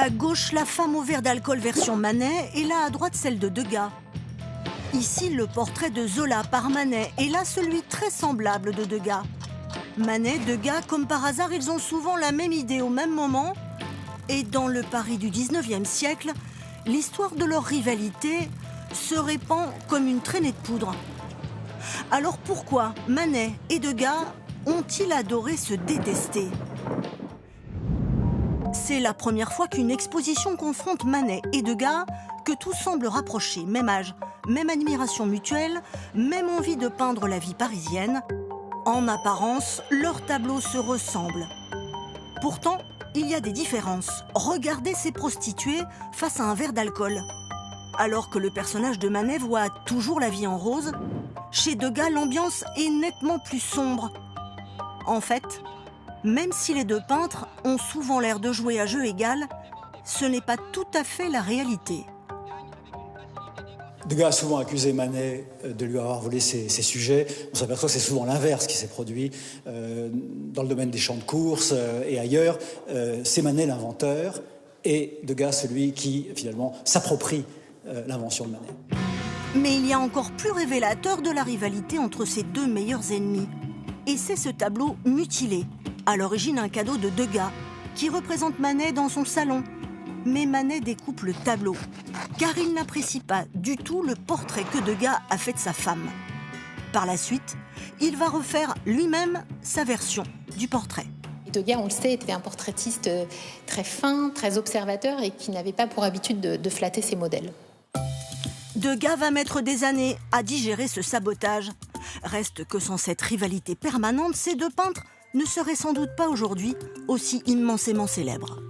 À gauche, la femme au verre d'alcool version Manet, et là à droite, celle de Degas. Ici, le portrait de Zola par Manet, et là, celui très semblable de Degas. Manet, Degas, comme par hasard, ils ont souvent la même idée au même moment. Et dans le Paris du 19e siècle, l'histoire de leur rivalité se répand comme une traînée de poudre. Alors pourquoi Manet et Degas ont-ils adoré se détester ? C'est la première fois qu'une exposition confronte Manet et Degas, que tout semble rapprocher, même âge, même admiration mutuelle, même envie de peindre la vie parisienne. En apparence, leurs tableaux se ressemblent. Pourtant, il y a des différences. Regardez ces prostituées face à un verre d'alcool. Alors que le personnage de Manet voit toujours la vie en rose, chez Degas, l'ambiance est nettement plus sombre. En fait, même si les deux peintres ont souvent l'air de jouer à jeu égal, ce n'est pas tout à fait la réalité. Degas a souvent accusé Manet de lui avoir volé ses sujets. On s'aperçoit que c'est souvent l'inverse qui s'est produit. Dans le domaine des champs de course et ailleurs, c'est Manet l'inventeur et Degas celui qui, finalement, s'approprie l'invention de Manet. Mais il y a encore plus révélateur de la rivalité entre ces deux meilleurs ennemis. Et c'est ce tableau mutilé, à l'origine un cadeau de Degas, qui représente Manet dans son salon. Mais Manet découpe le tableau, car il n'apprécie pas du tout le portrait que Degas a fait de sa femme. Par la suite, il va refaire lui-même sa version du portrait. Degas, on le sait, était un portraitiste très fin, très observateur et qui n'avait pas pour habitude de flatter ses modèles. Degas va mettre des années à digérer ce sabotage. Reste que sans cette rivalité permanente, ces deux peintres ne seraient sans doute pas aujourd'hui aussi immensément célèbres.